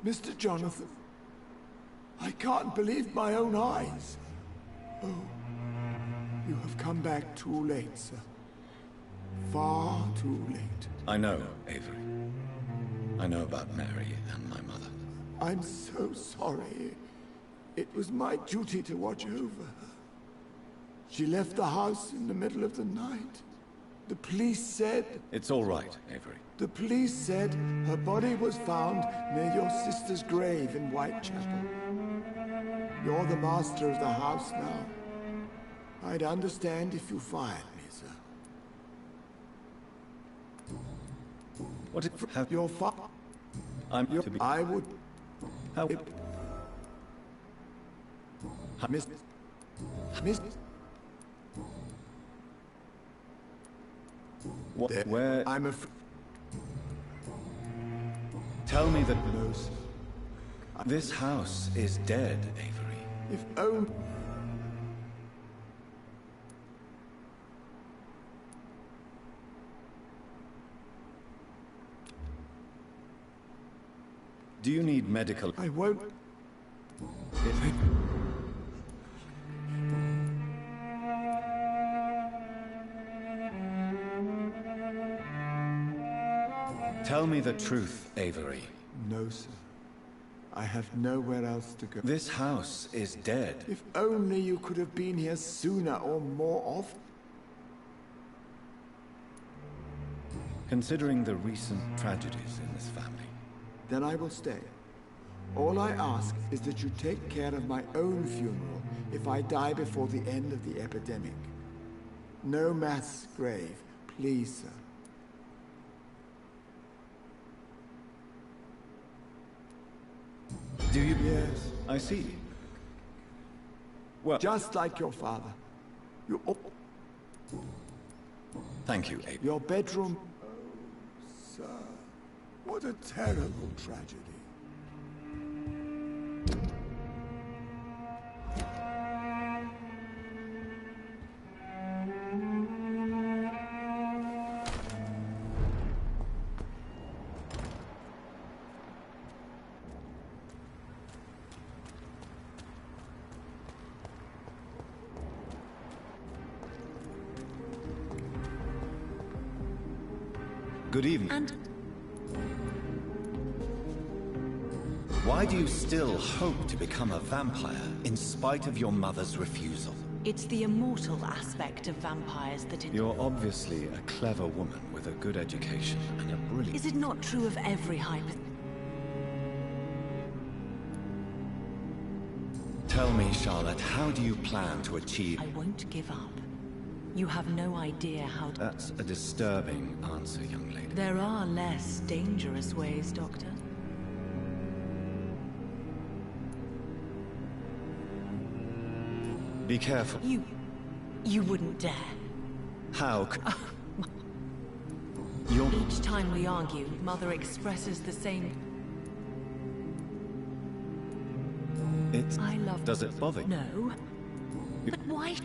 Mr. Jonathan, I can't believe my own eyes. Oh, you have come back too late, sir. Far too late. I know, Avery. I know about Mary and my mother. I'm so sorry. It was my duty to watch over her. She left the house in the middle of the night. The police said... It's all right, Avery. The police said her body was found near your sister's grave in Whitechapel. You're the master of the house now. I'd understand if you fired me, sir. What if... Your father... I'm to be... I would... How... Miss... What? Where... I'm afraid... Tell me that... No, sir. This house is dead, Avery. If only... Do you need medical... I won't... Tell me the truth, Avery. No, sir. I have nowhere else to go. This house is dead. If only you could have been here sooner or more often. Considering the recent tragedies in this family. Then I will stay. All I ask is that you take care of my own funeral if I die before the end of the epidemic. No mass grave, please, sir. Do you? Yes. I see. Well, Just like your father. You... Oh, thank you, Avery. your bedroom... Oh, sir. What a terrible tragedy. Good evening. And why do you still hope to become a vampire in spite of your mother's refusal? it's the immortal aspect of vampires that... You're obviously a clever woman with a good education and a brilliant... Is it not true of every Tell me, Charlotte, how do you plan to achieve... I won't give up. You have no idea how to... That's a disturbing answer, young lady. There are less dangerous ways, Doctor. Be careful. You wouldn't dare. How You're... Each time we argue, Mother expresses the same... It's... I love... Does it bother you? No. But why...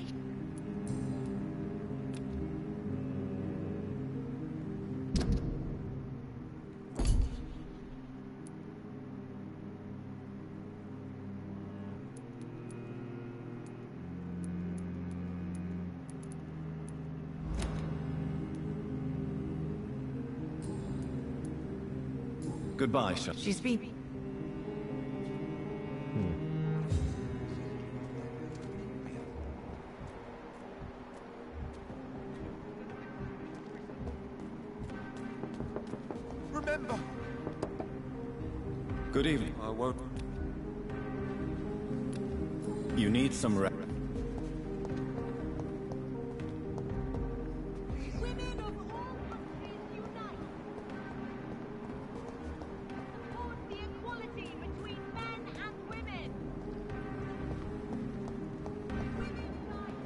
Goodbye, Charlotte. She's been... Remember! Good evening. I won't... You need some rest. Women of all countries unite! Towards the equality between men and women! Women unite!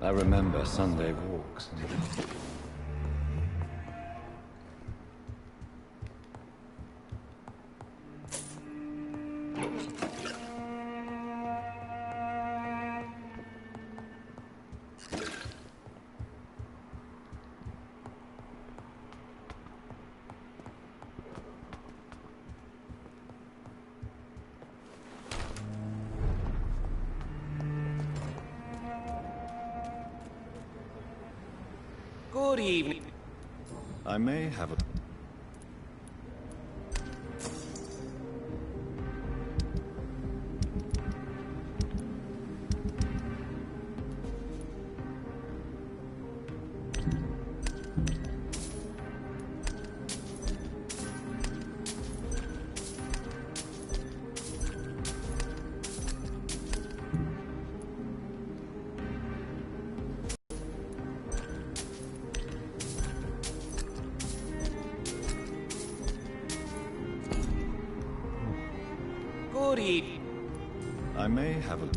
I remember Sunday walks. Good evening. I may have a... Good evening. I may have a...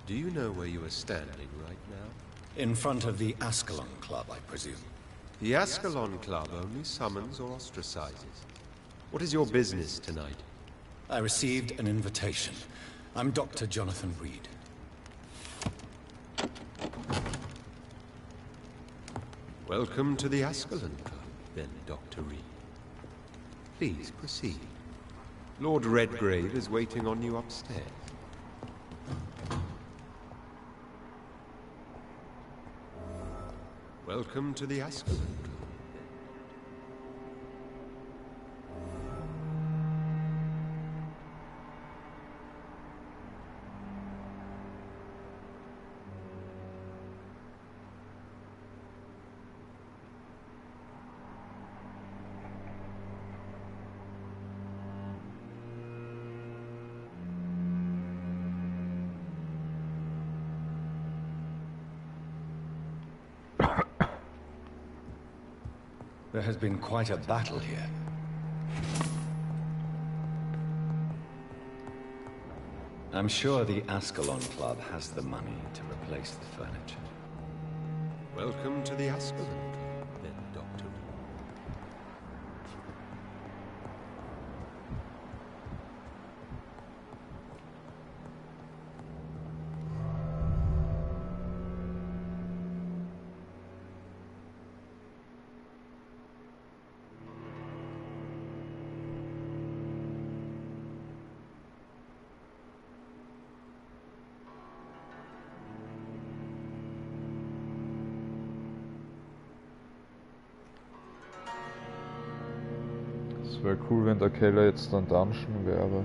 Do you know where you are standing right now? In front of the Ascalon Club, I presume. The Ascalon Club only summons or ostracizes. What is your business tonight? I received an invitation. I'm Dr. Jonathan Reed. Welcome to the Ascalon Club, then, Dr. Reed. Please proceed. Lord Redgrave is waiting on you upstairs. Welcome to the Ascalon Club. There has been quite a battle here. I'm sure the Ascalon Club has the money to replace the furniture. Welcome to the Ascalon Club, then, Dr. Reed. Es wäre cool, wenn der Keller jetzt ein Dungeon wäre.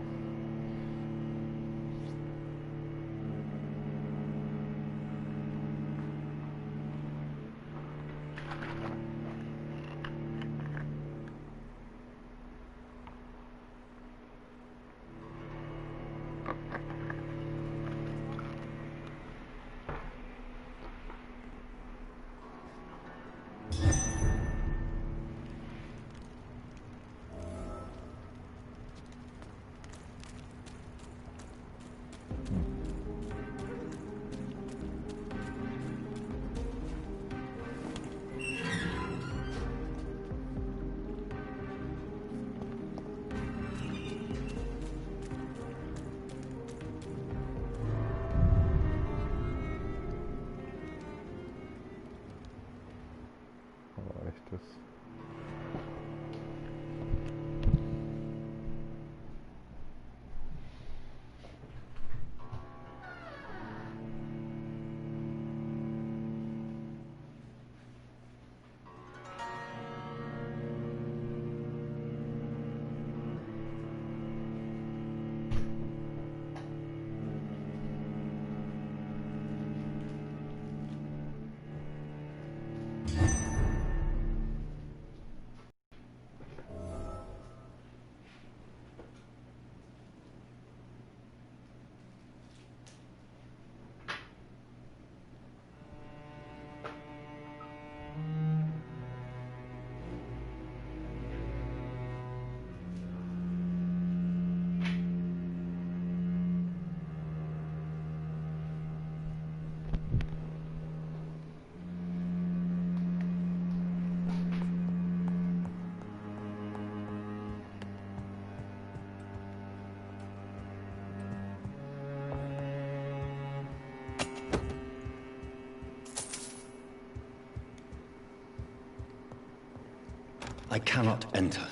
I cannot enter.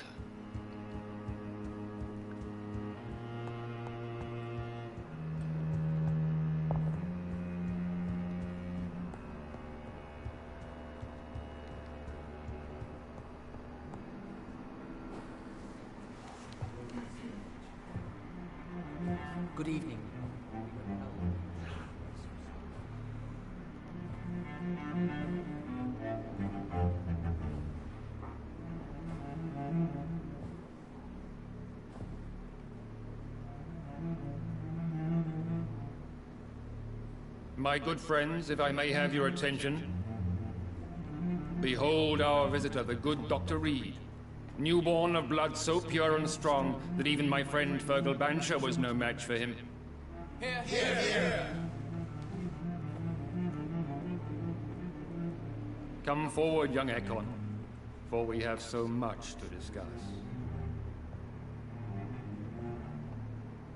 Good evening. My good friends, if I may have your attention. Behold our visitor, the good Dr. Reed. Newborn of blood so pure and strong that even my friend Fergal Bancher was no match for him. Here, here, here. Come forward, young Ekon, for we have so much to discuss.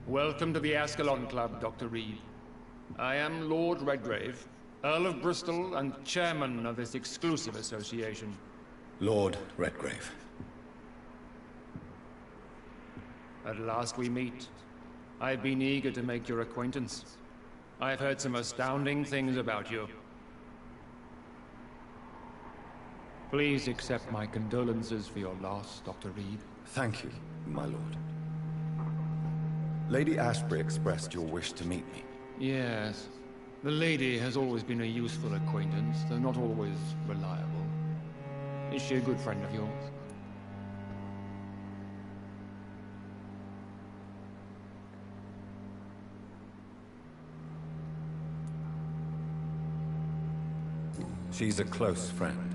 Welcome to the Ascalon Club, Dr. Reed. I am Lord Redgrave, Earl of Bristol and chairman of this exclusive association. Lord Redgrave. At last we meet. I've been eager to make your acquaintance. I've heard some astounding things about you. Please accept my condolences for your loss, Dr. Reed. Thank you, my lord. Lady Ashbury expressed your wish to meet me. Yes. The lady has always been a useful acquaintance, though not always reliable. Is she a good friend of yours? She's a close friend,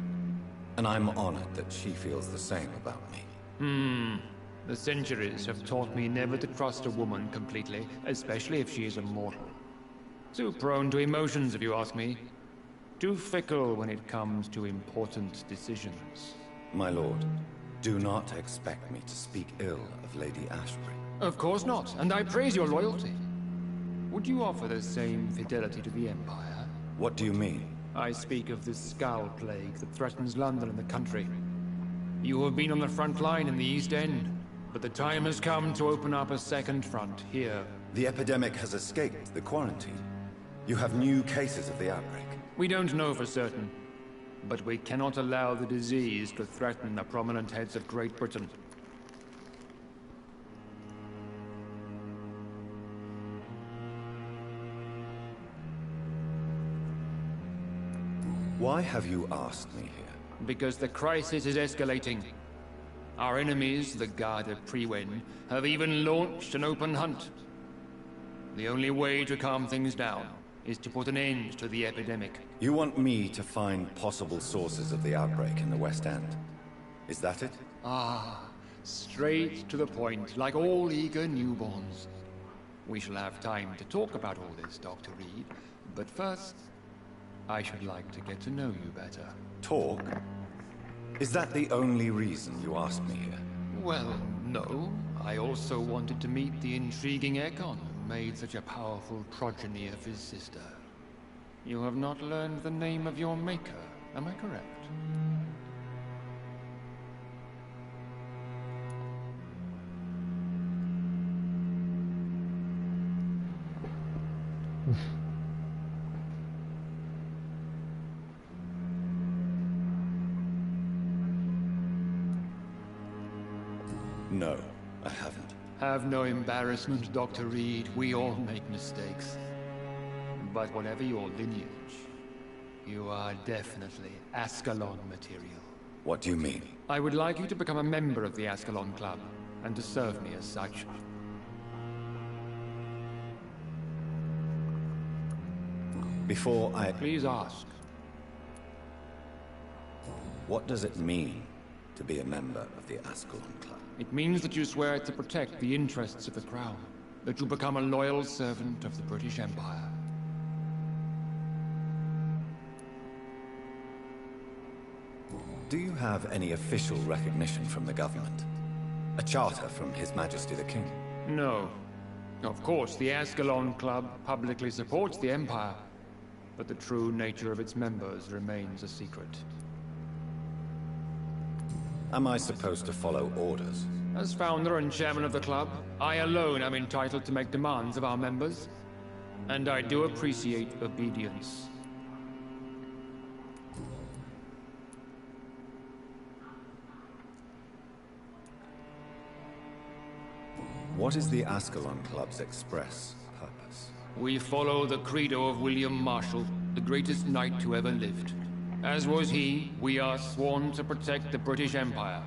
and I'm honored that she feels the same about me. The centuries have taught me never to trust a woman completely, especially if she is a mortal. Too prone to emotions, if you ask me. Too fickle when it comes to important decisions. My lord, do not expect me to speak ill of Lady Ashbury. Of course not, and I praise your loyalty. Would you offer the same fidelity to the Empire? What do you mean? I speak of the Skull Plague that threatens London and the country. You have been on the front line in the East End, but the time has come to open up a second front here. The epidemic has escaped the quarantine. You have new cases of the outbreak. We don't know for certain, but we cannot allow the disease to threaten the prominent heads of Great Britain. Why have you asked me here? Because the crisis is escalating. Our enemies, the Guard of Priwen, have even launched an open hunt. The only way to calm things down is to put an end to the epidemic. You want me to find possible sources of the outbreak in the West End? Is that it? Ah, straight to the point, like all eager newborns. We shall have time to talk about all this, Dr. Reed, but first, I should like to get to know you better. Talk? Is that the only reason you asked me here? Well, no. I also wanted to meet the intriguing Ekon who made such a powerful progeny of his sister. You have not learned the name of your maker, am I correct? No, I haven't. Have no embarrassment, Dr. Reed. We all make mistakes. But whatever your lineage, you are definitely Ascalon material. What do you mean? I would like you to become a member of the Ascalon Club, and to serve me as such. Before I... Please ask. What does it mean to be a member of the Ascalon Club? It means that you swear to protect the interests of the Crown, that you become a loyal servant of the British Empire. Do you have any official recognition from the government? A charter from His Majesty the King? No. Of course, the Ascalon Club publicly supports the Empire, but the true nature of its members remains a secret. Am I supposed to follow orders? As founder and chairman of the club, I alone am entitled to make demands of our members, and I do appreciate obedience. What is the Ascalon Club's express purpose? We follow the credo of William Marshall, the greatest knight who ever lived. As was he, we are sworn to protect the British Empire.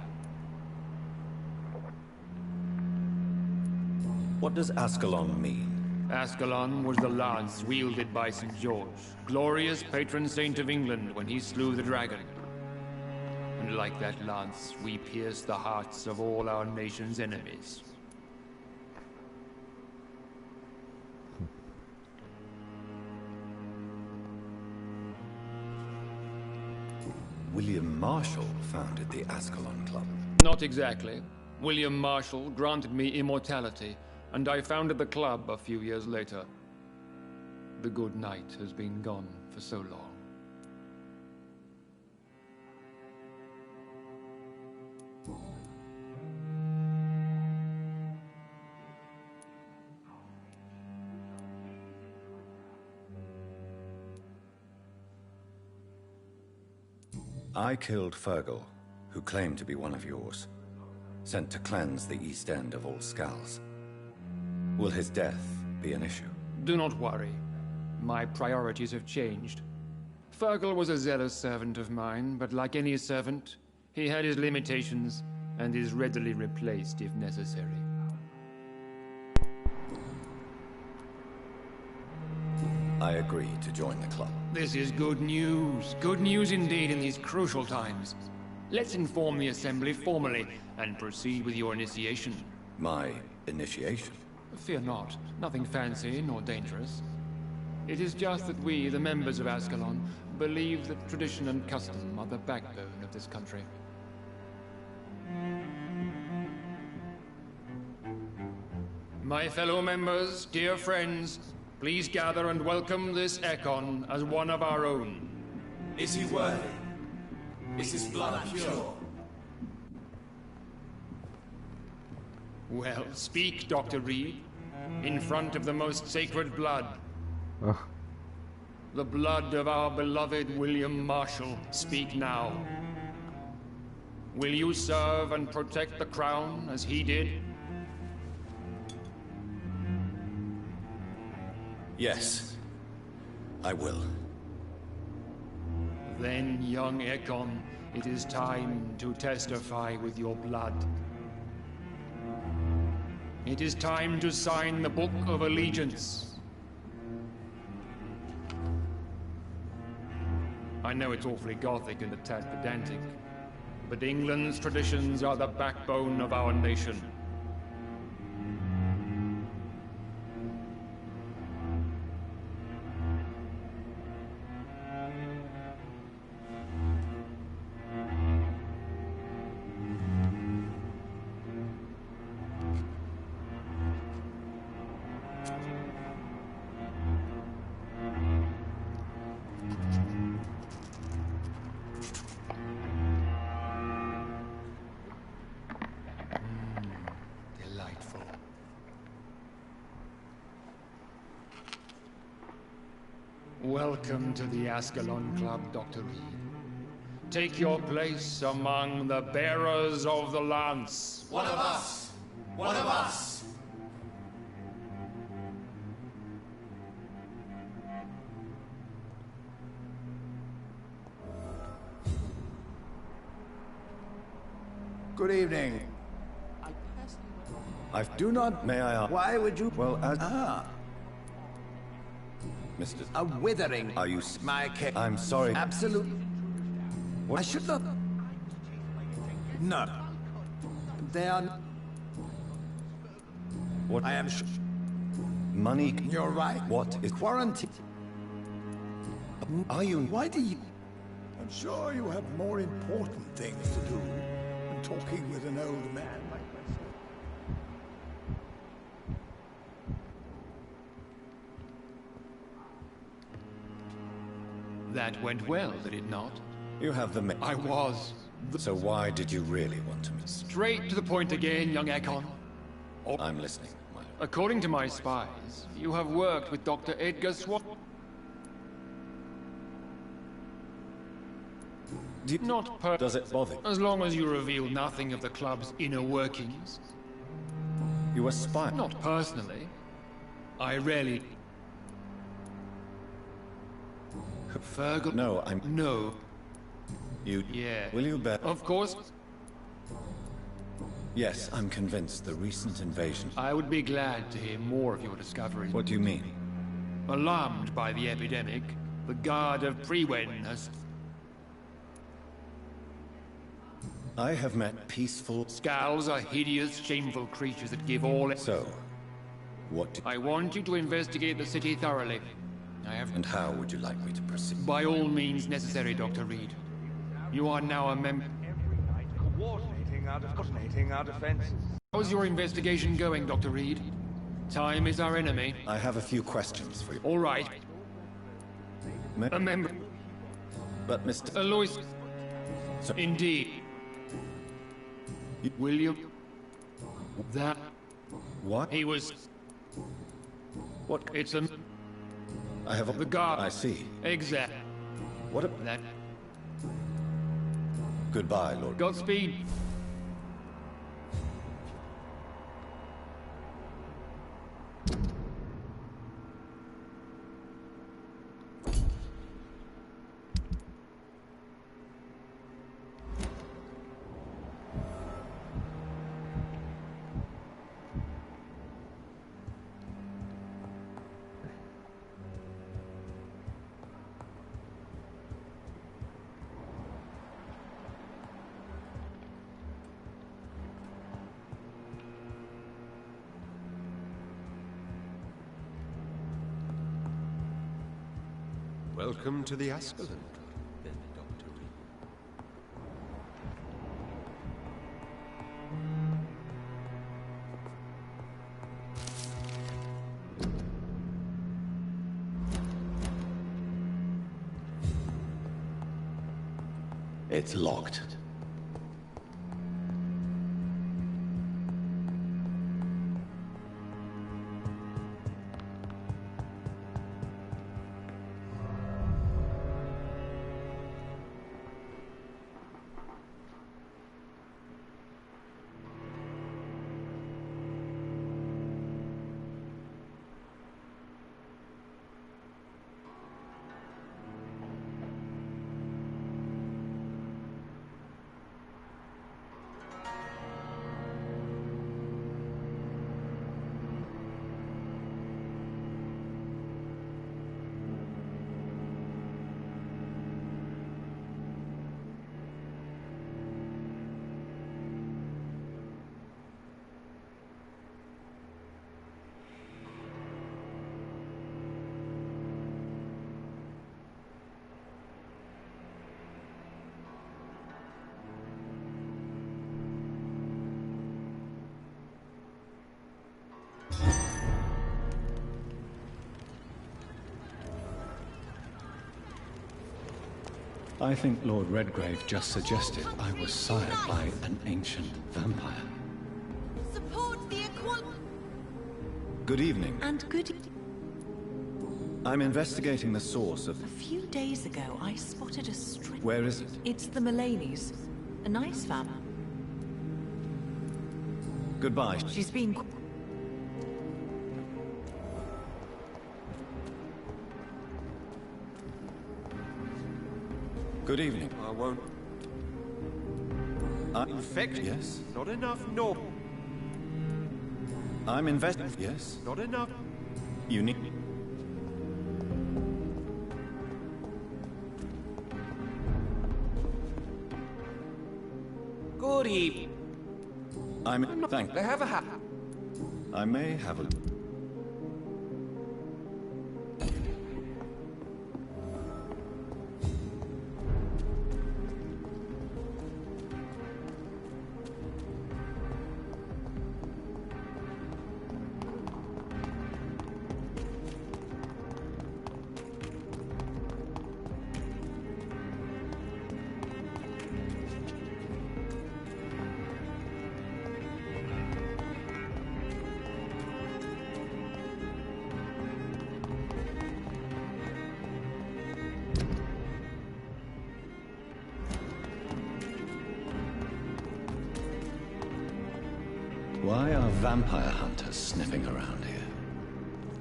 What does Ascalon mean? Ascalon was the lance wielded by St. George, glorious patron saint of England when he slew the dragon. And like that lance, we pierce the hearts of all our nation's enemies. William Marshall founded the Ascalon Club. Not exactly. William Marshall granted me immortality, and I founded the club a few years later. The good knight has been gone for so long. I killed Fergal, who claimed to be one of yours, sent to cleanse the East End of all Skulls. Will his death be an issue? Do not worry. My priorities have changed. Fergal was a zealous servant of mine, but like any servant, he had his limitations and is readily replaced if necessary. I agree to join the club. This is good news. Good news indeed in these crucial times. Let's inform the Assembly formally and proceed with your initiation. My initiation? Fear not. Nothing fancy nor dangerous. It is just that we, the members of Ascalon, believe that tradition and custom are the backbone of this country. My fellow members, dear friends, please gather and welcome this Ekon as one of our own. Is he worthy? Is his blood pure? Well, speak, Dr. Reed, in front of the most sacred blood. The blood of our beloved William Marshall. Speak now. Will you serve and protect the crown as he did? Yes, I will. Then, young Ekon, it is time to testify with your blood. It is time to sign the Book of Allegiance. I know it's awfully gothic and a tad pedantic, but England's traditions are the backbone of our nation. Delightful. Welcome to the Ascalon Club, Dr. Reed. Take your place among the bearers of the lance. One of us! One of us! Good evening. I do not, may I ask? Why would you... Well, as... Mr. A withering... Are you... My case... I'm sorry. Absolute... What? I should not... No. They are... What? I am Money? You're right. What is... Quarantine. Are you... Why do you... I'm sure you have more important things to do than talking with an old man like myself. That went well, did it not? You have the... I was. So why did you really want to meet? Straight to the point again, young Ekon. I'm listening, my... According to my spies, you have worked with Dr. Edgar Swat. Not per... Does it bother? As long as you reveal nothing of the club's inner workings. You spy? Not personally. I rarely... Fergal... No, I'm... No. You... Yeah. Will you bet? Of course. Yes, I'm convinced the recent invasion... I would be glad to hear more of your discoveries. What do you mean? Alarmed by the epidemic, the Guard of Prewen has... I have met peaceful... Skulls are hideous, shameful creatures that give all... So, what do... I want you to investigate the city thoroughly. I have... And how would you like me to proceed? By all means necessary, Dr. Reed. You are now a member. Every night, coordinating our defenses. How's your investigation going, Dr. Reed? Time is our enemy. I have a few questions for you. All right. A member. But Mr. Alois. Sir. Indeed. Will you? That. What? He was. What? It's a. I have a... The guard. I see. Exact. What a... That. Goodbye, Lord. Godspeed. Welcome to the Ascalon Club, then, Dr. Reed. It's locked. I think Lord Redgrave just suggested I was sired by an ancient vampire. Support the equality. Good evening. And good... I'm investigating the source of... A few days ago, I spotted a strange... Where is it? It's the Mullaneys. A nice family. Goodbye. She's been... Good evening. I won't... Infect? Yes. Not enough, no. I'm investing. Yes. Not enough. You need... Good evening. I'm not... Thank... I have a hat. I may have a... Why are vampire hunters sniffing around here?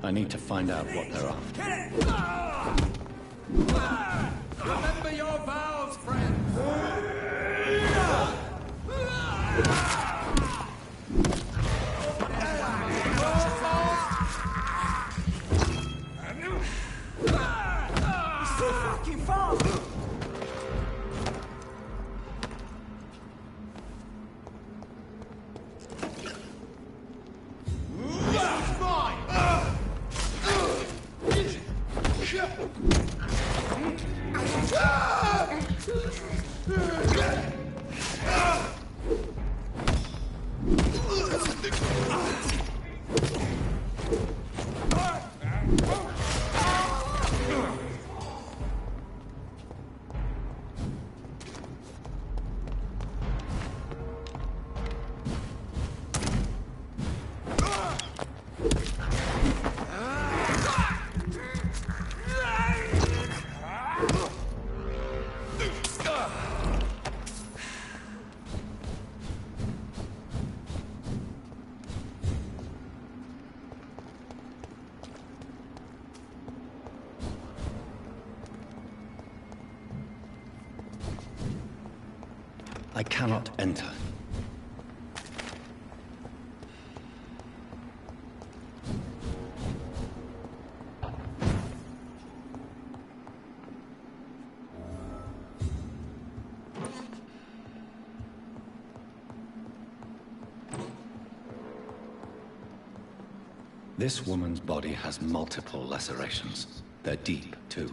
I need to find out what they're after. Remember your vows, friend! So fucking fast! I cannot enter. This woman's body has multiple lacerations. They're deep, too.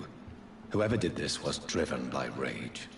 Whoever did this was driven by rage.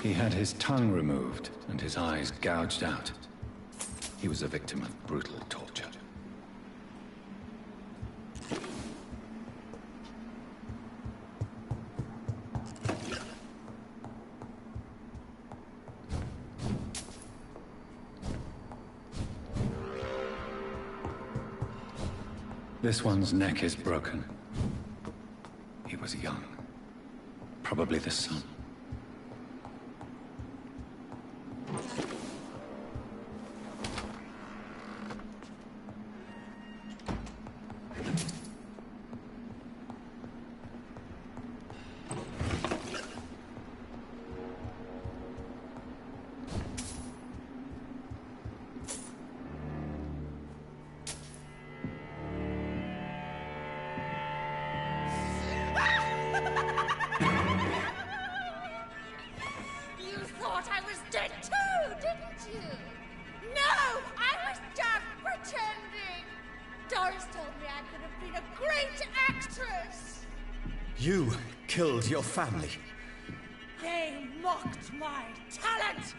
He had his tongue removed and his eyes gouged out. He was a victim of brutal torture. This one's neck is broken. He was young. Probably the son. You killed your family. They mocked my talent!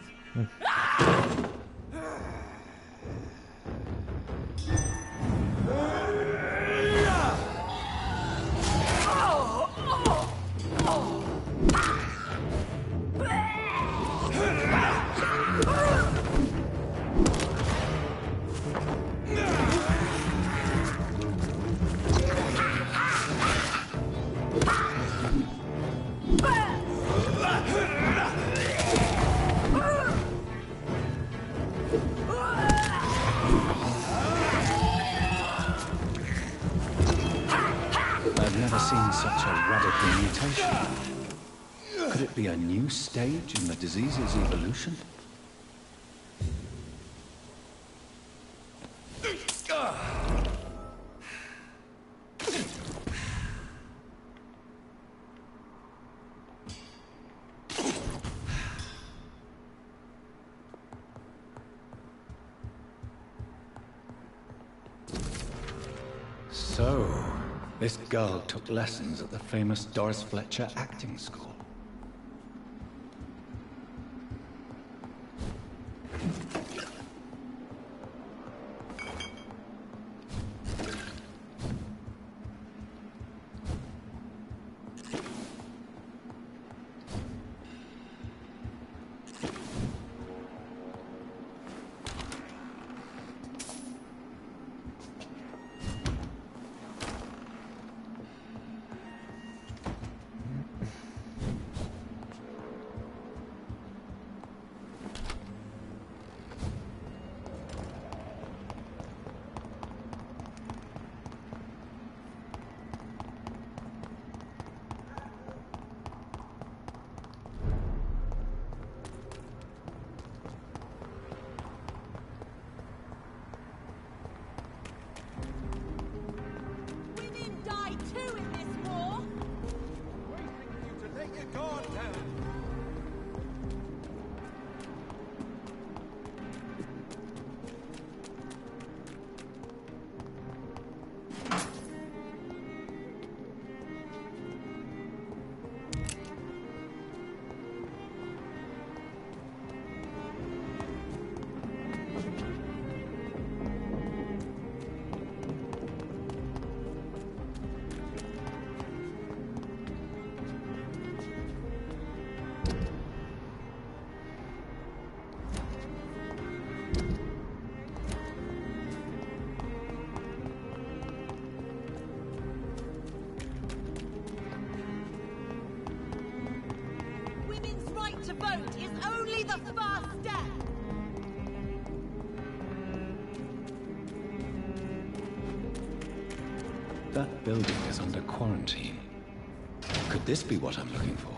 I've never seen such a radical mutation. Could it be a new stage in the disease's evolution? So, this girl took lessons at the famous Doris Fletcher acting school. That building is under quarantine. Could this be what I'm looking for?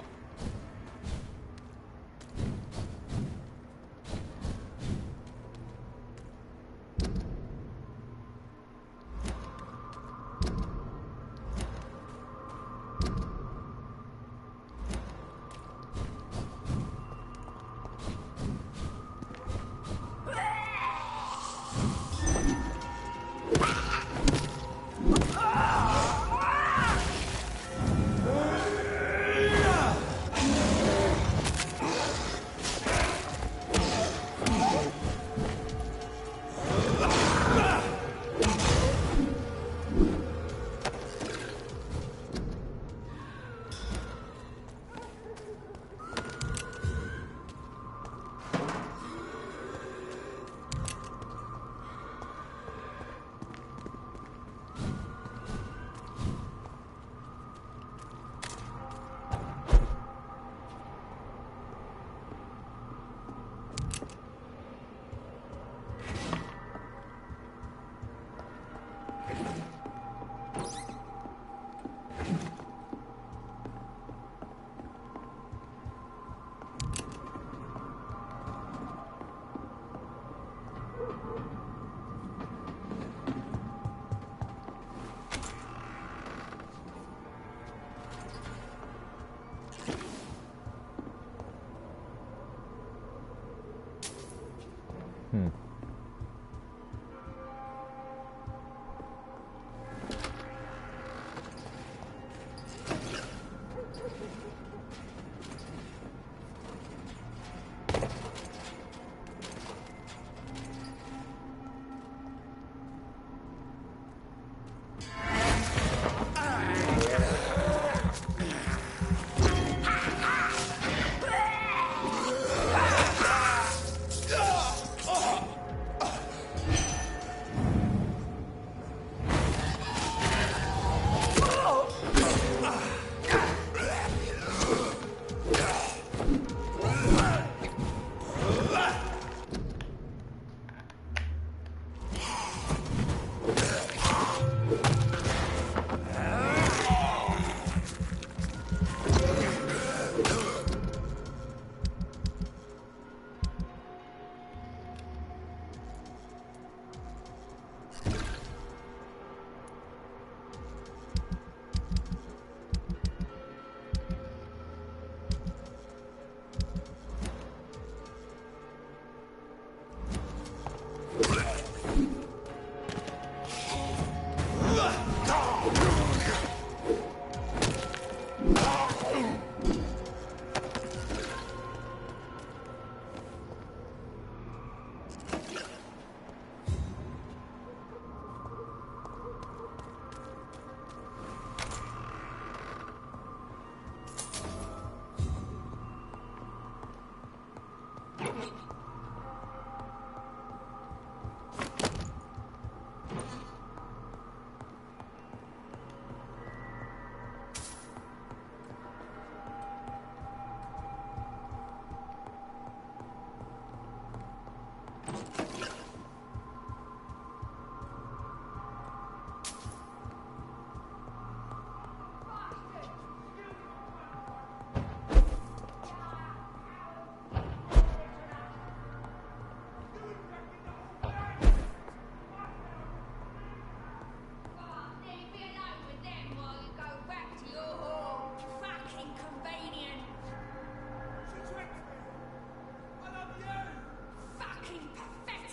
Fucking pathetic!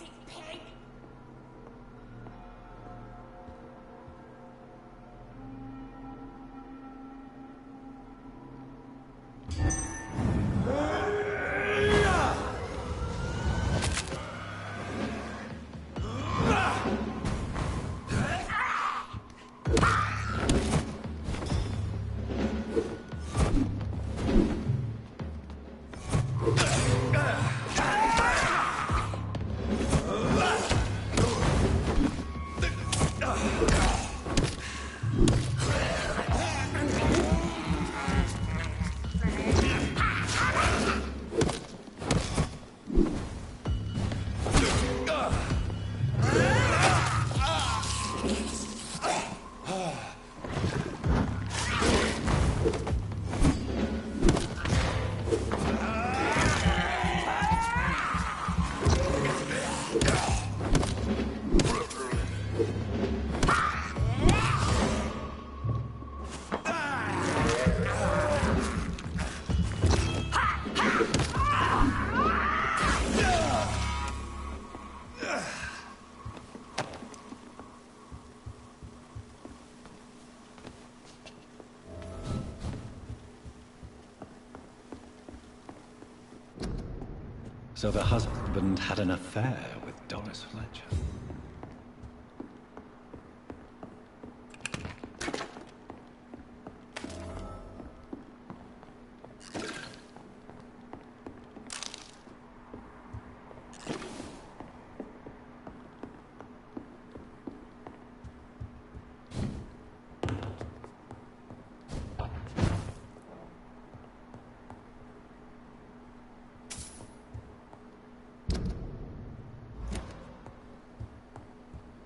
So the husband had an affair with Doris Fletcher.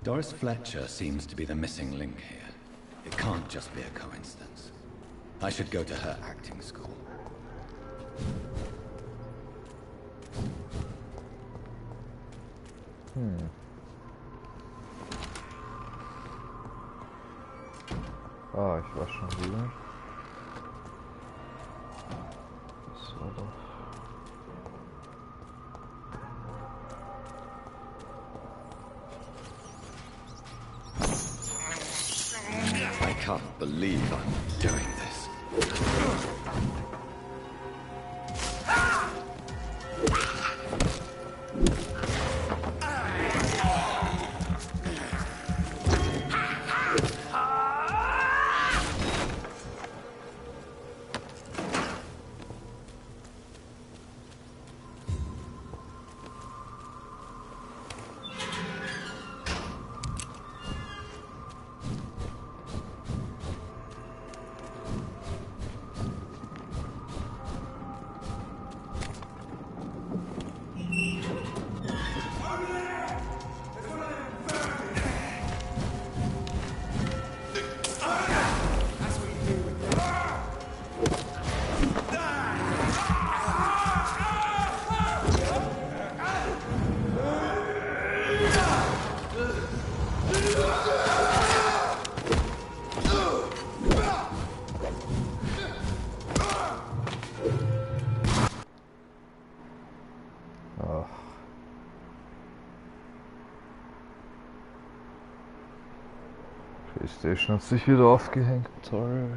Doris Fletcher seems to be the missing link here. It can't just be a coincidence. I should go to her acting school. Ah, ich war schon wieder. So doch. I can't believe I'm doing this. PlayStation hat sich wieder aufgehängt, toll.